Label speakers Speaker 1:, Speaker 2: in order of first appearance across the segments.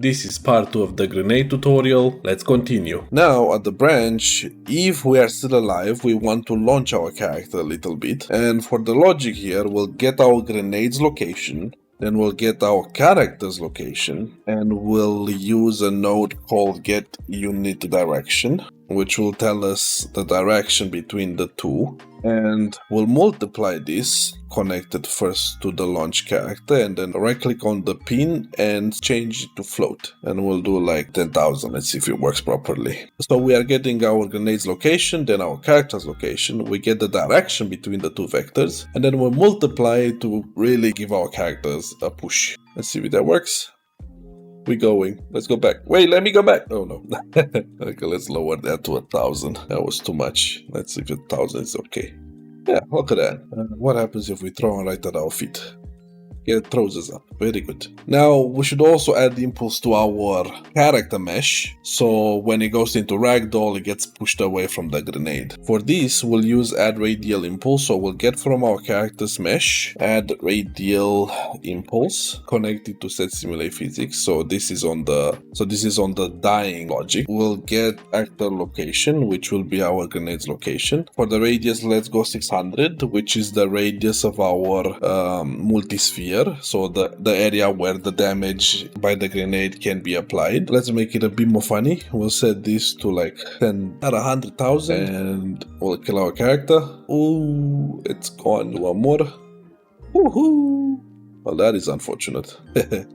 Speaker 1: This is part 2 of the grenade tutorial. Let's continue. Now at the branch, if we are still alive, we want to launch our character a little bit. And for the logic here, we'll get our grenades location, then we'll get our character's location, and we'll use a node called get unit direction, which will tell us the direction between the two. And we'll multiply this, connected first to the launch character, and then right click on the pin and change it to float. And we'll do like 10,000. Let's see if it works properly. So we are getting our grenade's location, then our character's location. We get the direction between the two vectors, and then we'll multiply to really give our characters a push. Let's see if that works. We're going. Let's go back. Wait, let me go back. Oh no. Okay, let's lower that to 1,000. That was too much. Let's see if 1,000 is okay. Yeah, look at that. What happens if we throw him right at our feet? Yeah, it throws us up. Very good. Now, we should also add impulse to our character mesh. So when it goes into Ragdoll, it gets pushed away from the grenade. For this, we'll use add radial impulse. So we'll get from our character's mesh, add radial impulse, connect it to set simulate physics. So this is on the dying logic. We'll get actor location, which will be our grenade's location. For the radius, let's go 600, which is the radius of our multi-sphere. So the area where the damage by the grenade can be applied. Let's make it a bit more funny. We'll set this to like 10 at 100,000 and we'll kill our character. Ooh, it's gone. One more. Woohoo! Well, that is unfortunate.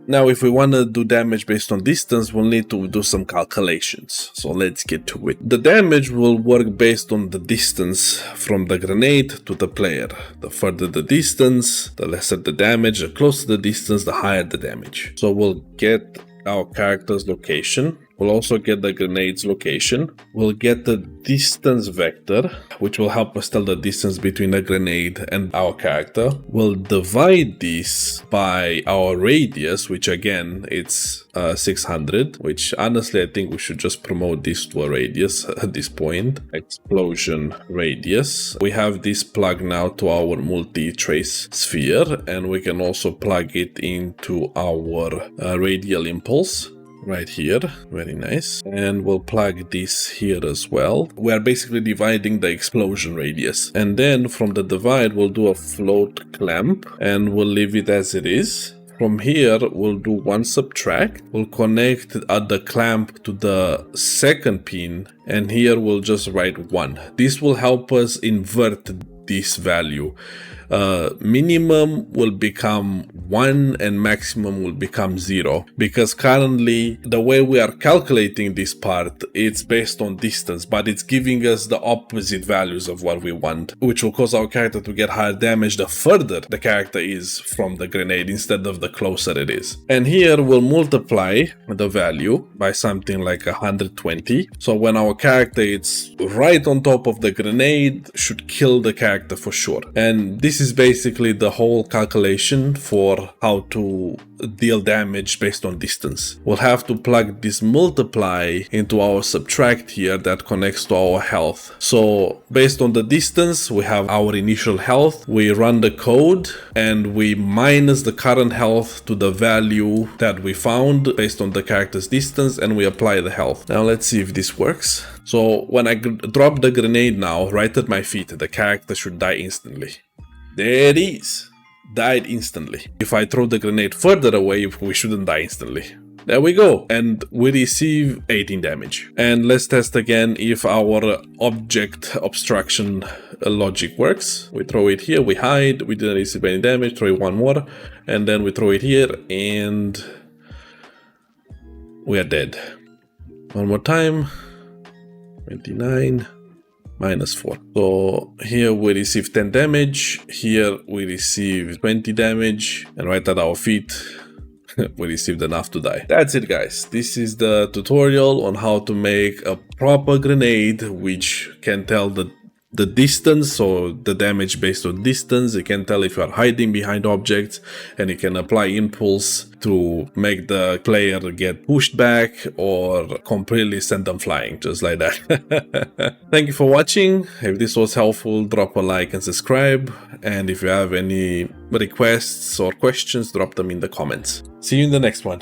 Speaker 1: Now, if we want to do damage based on distance, we'll need to do some calculations. So let's get to it. The damage will work based on the distance from the grenade to the player. The further the distance, the lesser the damage. The closer the distance, the higher the damage. So we'll get our character's location. We'll also get the grenade's location. We'll get the distance vector, which will help us tell the distance between the grenade and our character. We'll divide this by our radius, which again, it's 600, which honestly, I think we should just promote this to a radius at this point. Explosion radius. We have this plug now to our multi-trace sphere, and we can also plug it into our radial impulse. Right here, very nice. And we'll plug this here as well. We are basically dividing the explosion radius. And then from the divide, we'll do a float clamp and we'll leave it as it is. From here, we'll do one subtract. We'll connect the clamp to the second pin, and here we'll just write 1. This will help us invert this value. Minimum will become 1 and maximum will become 0, because currently the way we are calculating this part, it's based on distance, but it's giving us the opposite values of what we want, which will cause our character to get higher damage the further the character is from the grenade instead of the closer it is. And here we'll multiply the value by something like 120. So when our character is right on top of the grenade, should kill the character for sure. And this is basically the whole calculation for how to deal damage based on distance. We'll have to plug this multiply into our subtract here that connects to our health. So based on the distance, we have our initial health. We run the code and we minus the current health to the value that we found based on the character's distance, and we apply the health. Now let's see if this works. So when I drop the grenade now, right at my feet, the character should die instantly. There it is. Died instantly. If I throw the grenade further away, we shouldn't die instantly. There we go. And we receive 18 damage. And let's test again if our object obstruction logic works. We throw it here, we hide, we didn't receive any damage, throw it one more, and then we throw it here, and we are dead. One more time. 29. -4. So here we receive 10 damage, here we receive 20 damage, and right at our feet we received enough to die. That's it, guys. This is the tutorial on how to make a proper grenade which can tell the distance, so the damage based on distance. It can tell if you are hiding behind objects, and it can apply impulse to make the player get pushed back or completely send them flying, just like that. Thank you for watching. If this was helpful, drop a like and subscribe. And if you have any requests or questions, drop them in the comments. See you in the next one.